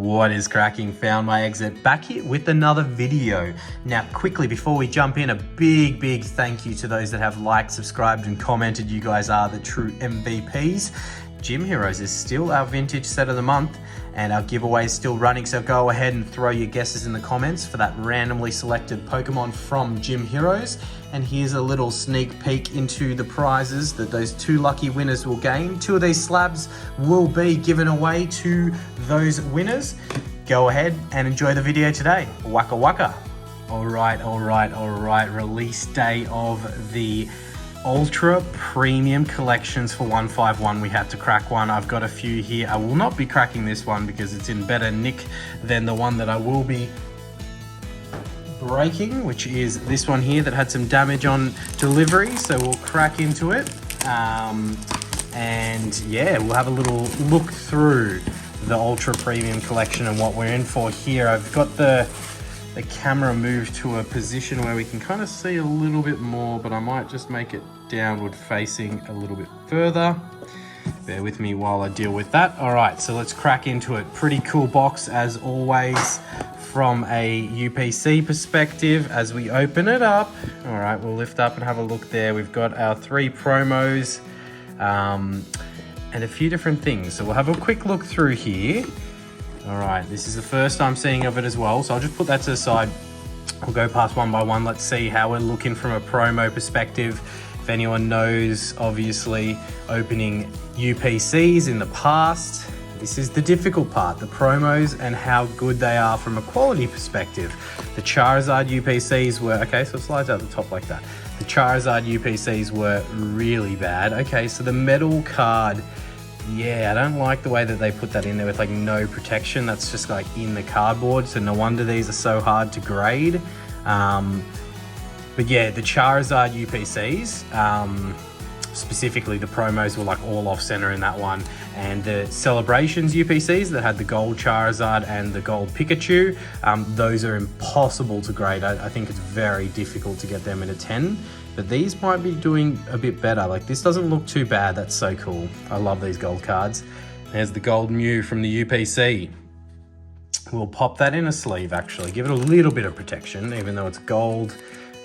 What is cracking? Found my exit, back here with another video. Now quickly before we jump in, a big thank you to those that have liked, subscribed and commented. You guys are the true MVPs. Gym Heroes is still our vintage set of the month and our giveaway is still running, so go ahead and throw your guesses in the comments for that randomly selected Pokemon from Gym Heroes. And here's a little sneak peek into the prizes that those two lucky winners will gain. 2 of these slabs will be given away to those winners. Go ahead and enjoy the video today. Waka waka. All right. Release day of the Ultra Premium Collections for 151. We had to crack one. I've got a few here. I will not be cracking this one because it's in better nick than the one that I will be breaking, which is this one here that had some damage on delivery. So we'll crack into it. And yeah, we'll have a little look through the Ultra Premium Collection and what we're in for here. I've got the camera moved to a position where we can kind of see a little bit more, but I might just make it downward facing a little bit further. Bear with me while I deal with that. All right, so let's crack into it. Pretty cool box as always from a UPC perspective as we open it up. All right, we'll lift up and have a look there. We've got our 3 promos and a few different things. So we'll have a quick look through here. All right, this is the first I'm seeing of it as well, so I'll just put that to the side. We'll go past one by one. Let's see how we're looking from a promo perspective. If anyone knows, obviously, opening UPCs in the past, this is the difficult part, the promos and how good they are from a quality perspective. The Charizard UPCs were, okay, so it slides out the top like that. The Charizard UPCs were really bad. Okay, so the metal card, yeah, I don't like the way that they put that in there with like no protection. That's just like in the cardboard. So no wonder these are so hard to grade. But yeah, the Charizard UPCs, specifically the promos were like all off center in that one. And the Celebrations UPCs that had the gold Charizard and the gold Pikachu, those are impossible to grade. I think it's very difficult to get them in a 10. But these might be doing a bit better. Like this doesn't look too bad. That's so cool. I love these gold cards. There's the gold Mew from the UPC. We'll pop that in a sleeve actually. Give it a little bit of protection, even though it's gold,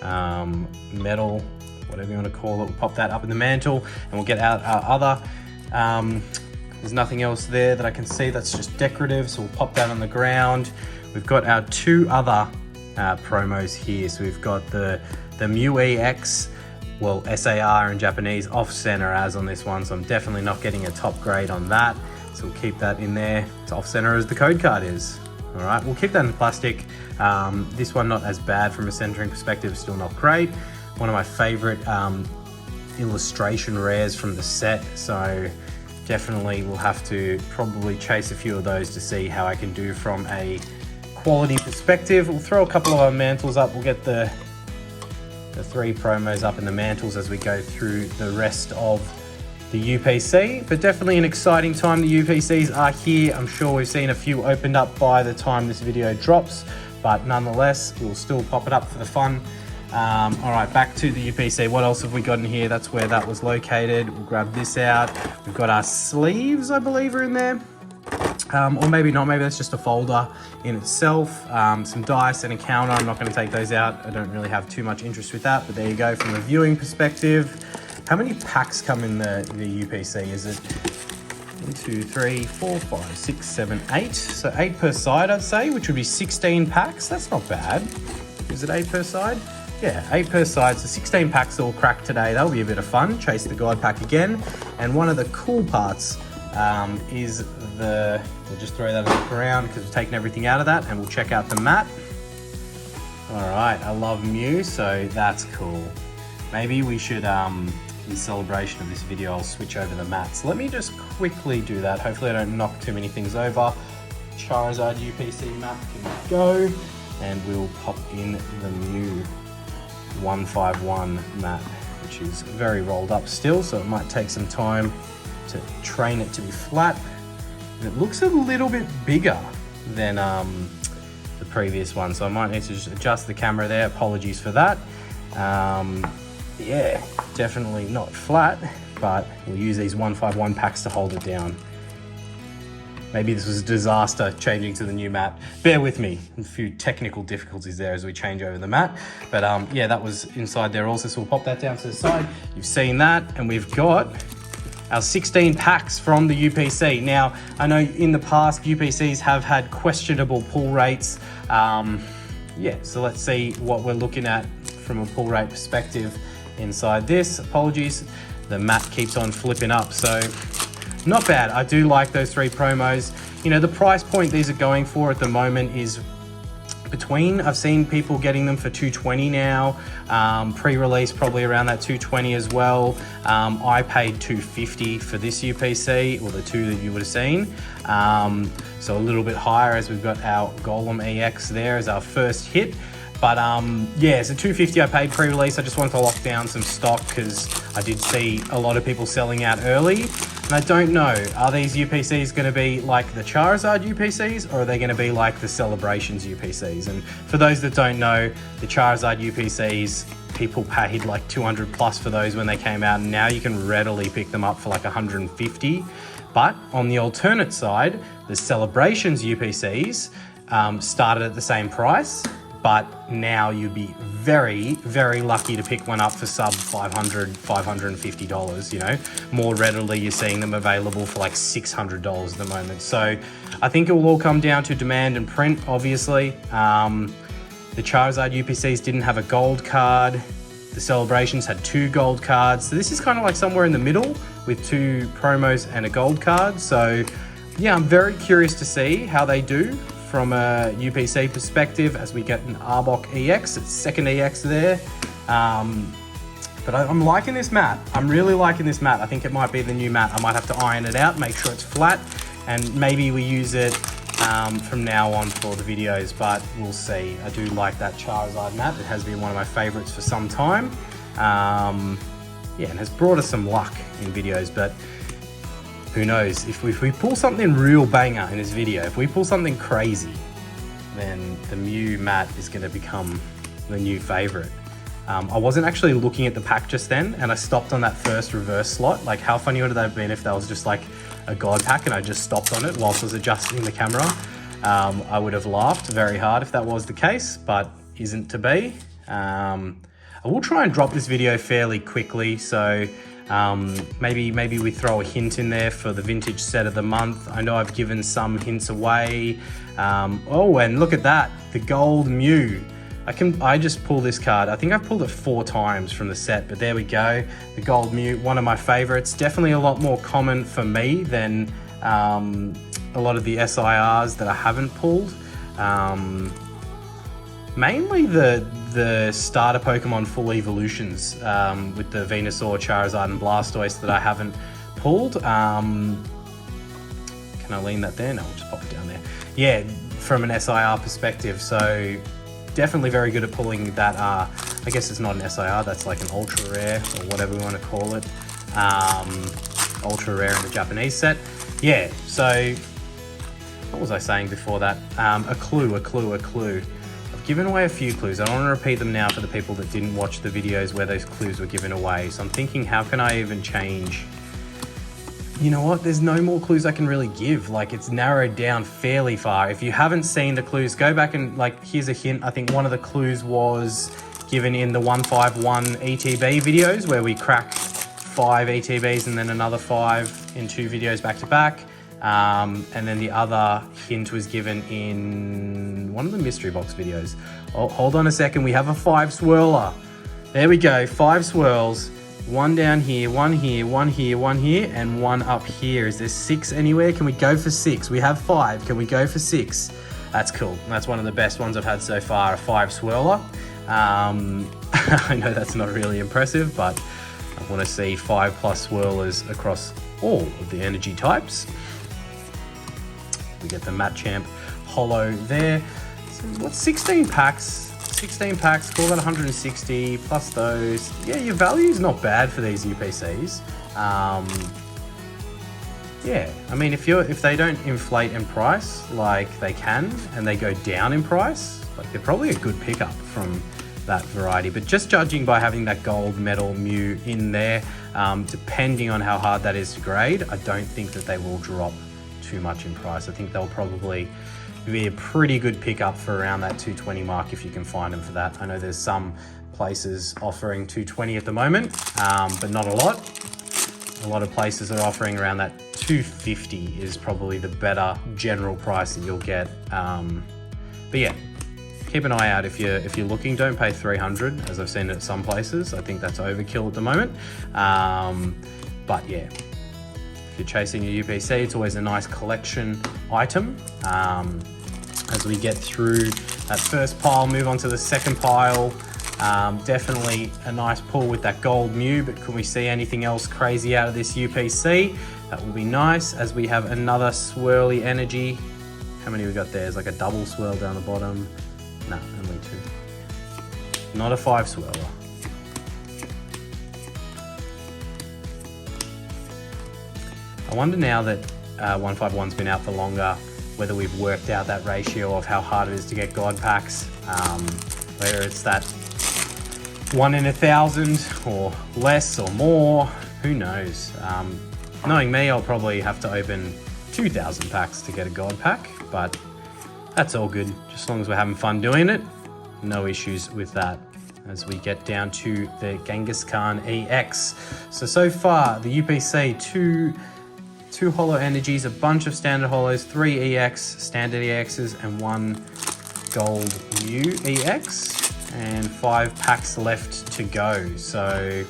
metal, whatever you want to call it. We'll pop that up in the mantle and we'll get out our other. There's nothing else there that I can see that's just decorative. So we'll pop that on the ground. We've got our 2 other promos here. So we've got the Mew EX, well, SAR in Japanese, off center as on this one. So I'm definitely not getting a top grade on that. So we'll keep that in there. It's off center as the code card is. All right, we'll keep that in plastic. This one not as bad from a centering perspective, still not great. One of my favorite illustration rares from the set. So definitely we'll have to probably chase a few of those to see how I can do from a quality perspective. We'll throw a couple of our mantles up. We'll get the 3 promos up in the mantles as we go through the rest of the UPC. But definitely an exciting time. The UPCs are here. I'm sure we've seen a few opened up by the time this video drops, but nonetheless, we'll still pop it up for the fun. All right, back to the UPC. What else have we got in here? That's where that was located. We'll grab this out. We've got our sleeves, I believe, are in there. Or maybe not, maybe that's just a folder in itself. Some dice and a counter. I'm not going to take those out. I don't really have too much interest with that, but there you go from a viewing perspective. How many packs come in the UPC? Is it 1, 2, 3, 4, 5, 6, 7, 8? So 8 per side, I'd say, which would be 16 packs. That's not bad. Is it 8 per side? Yeah, 8 per side. So 16 packs all cracked today. That'll be a bit of fun. Chase the God pack again. And one of the cool parts is we'll just throw that on the ground because we've taken everything out of that, and we'll check out the mat. All right, I love Mew, so that's cool. Maybe we should, in celebration of this video, I'll switch over the mats. Let me just quickly do that. Hopefully I don't knock too many things over. Charizard UPC mat can go, and we'll pop in the Mew 151 mat, which is very rolled up still, so it might take some time to train it to be flat. And it looks a little bit bigger than the previous one, so I might need to just adjust the camera there. Apologies for that. Yeah, definitely not flat, but we'll use these 151 packs to hold it down. maybe this was a disaster changing to the new mat. Bear with me, a few technical difficulties there as we change over the mat. But yeah, that was inside there also, so we'll pop that down to the side. You've seen that, and we've got our 16 packs from the UPC. Now, I know in the past, UPCs have had questionable pull rates. Yeah, so let's see what we're looking at from a pull rate perspective inside this. Apologies, the mat keeps on flipping up, so not bad. I do like those 3 promos. You know, the price point these are going for at the moment is between, I've seen people getting them for $220 now, pre-release probably around that $220 as well. I paid $250 for this UPC, or the 2 that you would have seen. So a little bit higher, as we've got our Golem EX there as our first hit. But yeah, so $250 I paid pre-release. I just wanted to lock down some stock because I did see a lot of people selling out early. And I don't know, are these UPCs going to be like the Charizard UPCs, or are they going to be like the Celebrations UPCs? And for those that don't know, the Charizard UPCs, people paid like 200 plus for those when they came out, and now you can readily pick them up for like 150. But on the alternate side, the Celebrations UPCs started at the same price, but now you'd be very, very lucky to pick one up for sub $500, $550, you know. More readily, you're seeing them available for like $600 at the moment. So I think it will all come down to demand and print, obviously. The Charizard UPCs didn't have a gold card. The Celebrations had 2 gold cards. So this is kind of like somewhere in the middle with 2 promos and a gold card. So yeah, I'm very curious to see how they do from a UPC perspective as we get an Arbok EX, it's second EX there. But I'm liking this mat. I'm really liking this mat. I think it might be the new mat. I might have to iron it out, make sure it's flat, and maybe we use it from now on for the videos, but we'll see. I do like that Charizard mat. It has been one of my favorites for some time. Yeah, and has brought us some luck in videos, but who knows, if we pull something real banger in this video, if we pull something crazy, then the Mew mat is going to become the new favorite. I wasn't actually looking at the pack just then, and I stopped on that first reverse slot. Like, how funny would that have been if that was just like a God pack and I just stopped on it whilst I was adjusting the camera? I would have laughed very hard if that was the case, but isn't to be. I will try and drop this video fairly quickly, so maybe we throw a hint in there for the vintage set of the month. I know I've given some hints away. Oh, and look at that, the gold Mew. I just pull this card. I think I've pulled it 4 times from the set, but there we go. The gold Mew, one of my favorites. Definitely a lot more common for me than a lot of the SIRs that I haven't pulled. Mainly the starter Pokemon full evolutions with the Venusaur, Charizard, and Blastoise that I haven't pulled. Can I lean that there? No, I'll just pop it down there. Yeah, from an SIR perspective, so definitely very good at pulling that. I guess it's not an SIR, that's like an ultra rare or whatever we want to call it. Ultra rare in the Japanese set. Yeah, so what was I saying before that? A clue. I've given away a few clues. I don't want to repeat them now for the people that didn't watch the videos where those clues were given away. So I'm thinking, how can I even change? You know what? There's no more clues I can really give. Like, it's narrowed down fairly far. If you haven't seen the clues, go back and, like, here's a hint. I think one of the clues was given in the 151 ETB videos where we crack 5 ETBs and then another 5 in 2 videos back to back. And then the other hint was given in one of the mystery box videos. Oh, hold on a second. We have a 5 swirler. There we go. 5 swirls. 1 down here, 1 here, 1 here, 1 here, and 1 up here. Is there 6 anywhere? Can we go for 6? We have 5. Can we go for 6? That's cool. That's one of the best ones I've had so far, a 5 swirler. I know that's not really impressive, but I want to see 5+ swirlers across all of the energy types. We get the Machamp holo there. So what's 16 packs? 16 packs, call that 160 plus those. Yeah, your value's not bad for these UPCs. Yeah, I mean, if they don't inflate in price like they can, and they go down in price, like, they're probably a good pickup from that variety. But just judging by having that gold metal Mew in there, depending on how hard that is to grade, I don't think that they will drop too much in price. I think they'll probably be a pretty good pickup for around that 220 mark if you can find them for that. I know there's some places offering 220 at the moment, but not a lot. A lot of places are offering around that 250 is probably the better general price that you'll get. But yeah, keep an eye out if you're looking. Don't pay 300 as I've seen at some places. I think that's overkill at the moment. But yeah, if you're chasing a UPC, it's always a nice collection item. As we get through that first pile, move on to the second pile. Definitely a nice pull with that gold Mew, but can we see anything else crazy out of this UPC? That will be nice as we have another swirly energy. How many we got there? There's like a double swirl down the bottom. No, only 2. Not a 5 swirler. I wonder now that 151's been out for longer, whether we've worked out that ratio of how hard it is to get God packs, whether it's that 1 in 1,000 or less or more, who knows. Knowing me, I'll probably have to open 2,000 packs to get a God pack, but that's all good. Just as long as we're having fun doing it, no issues with that. As we get down to the Genghis Khan EX. So far, the UPC, two holo energies, a bunch of standard holos, 3 EX, standard EXs, and 1 gold Mew EX, and 5 packs left to go. So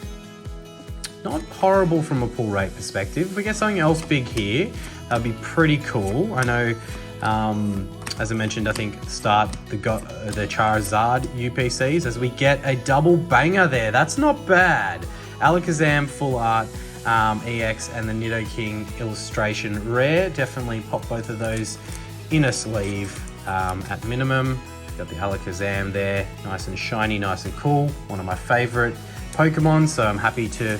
not horrible from a pull rate perspective. If we get something else big here, that'd be pretty cool. I know, as I mentioned, I think at the start, the Charizard UPCs, as we get a double banger there. That's not bad. Alakazam Full Art EX and the Nidoking Illustration Rare. Definitely pop both of those in a sleeve at minimum. Got the Alakazam there, nice and shiny, nice and cool. One of my favorite Pokemon, so I'm happy to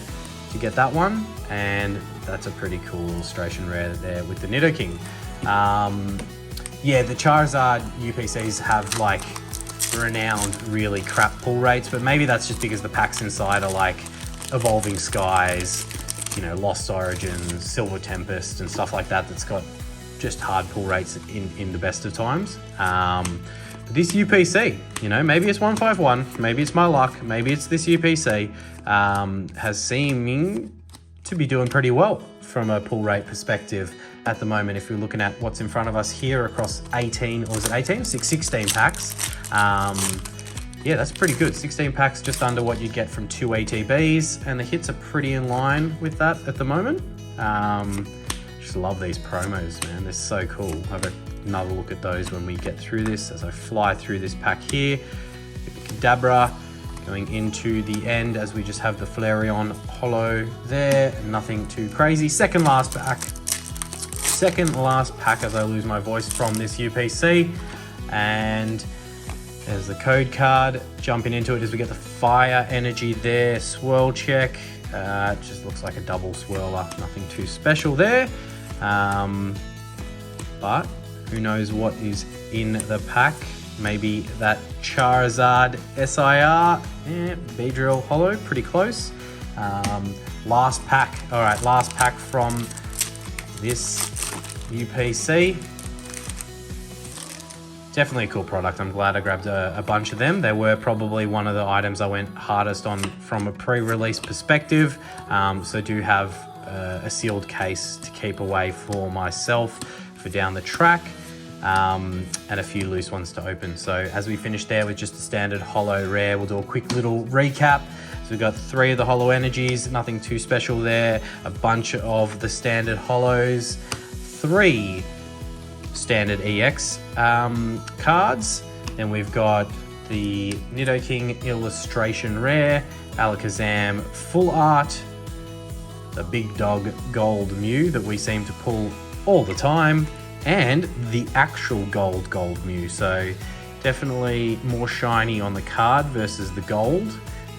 get that one. And that's a pretty cool illustration rare there with the Nidoking. Yeah, the Charizard UPCs have like renowned really crap pull rates, but maybe that's just because the packs inside are like Evolving Skies, you know, Lost Origins, Silver Tempest and stuff like that, that's got just hard pull rates in the best of times. This UPC, you know, maybe it's 151, maybe it's my luck, maybe it's this UPC, has seeming to be doing pretty well from a pull rate perspective at the moment. If we're looking at what's in front of us here across 18, or is it 18? 16 packs. Yeah, that's pretty good. 16 packs, just under what you get from 2 ATBs, and the hits are pretty in line with that at the moment. Just love these promos, man. They're so cool. I'll have another look at those when we get through this as I fly through this pack here. Kadabra going into the end as we just have the Flareon holo there. Nothing too crazy. Second last pack as I lose my voice from this UPC. And there's the code card. Jumping into it as we get the Fire Energy there. Swirl check. It just looks like a double swirler. Nothing too special there. But who knows what is in the pack. Maybe that Charizard SIR. Yeah, Beedrill holo, pretty close. Last pack. All right, last pack from this UPC. Definitely a cool product. I'm glad I grabbed a bunch of them. They were probably one of the items I went hardest on from a pre-release perspective. So I do have a sealed case to keep away for myself for down the track. And a few loose ones to open. So as we finish there with just a standard holo rare, we'll do a quick little recap. So we've got 3 of the holo energies, nothing too special there. A bunch of the standard holos, 3 standard EX cards. Then we've got the Nidoking Illustration Rare, Alakazam Full Art, the Big Dog Gold Mew that we seem to pull all the time, and the actual gold Mew. So definitely more shiny on the card versus the gold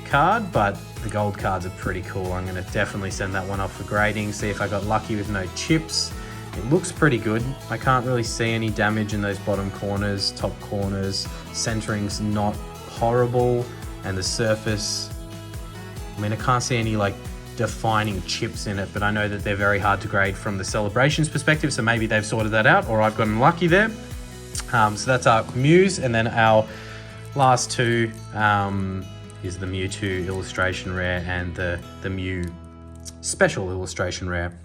card, but the gold cards are pretty cool. I'm gonna definitely send that one off for grading, see if I got lucky with no chips. It looks pretty good. I can't really see any damage in those bottom corners, top corners. Centering's not horrible, and the surface, I mean, I can't see any like defining chips in it, but I know that they're very hard to grade from the Celebrations perspective, so maybe they've sorted that out, or I've gotten lucky there. So that's our Mews, and then our last two is the Mewtwo illustration rare and the Mew special illustration rare.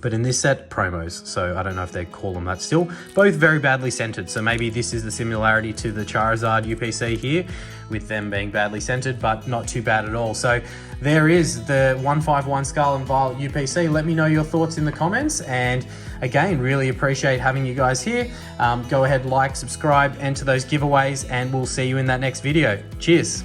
But in this set, promos, so I don't know if they call them that still. Both very badly centered, so maybe this is the similarity to the Charizard UPC here, with them being badly centered, but not too bad at all. So there is the 151 Scarlet and Violet UPC. Let me know your thoughts in the comments, and again, really appreciate having you guys here. Go ahead, like, subscribe, enter those giveaways, and we'll see you in that next video. Cheers.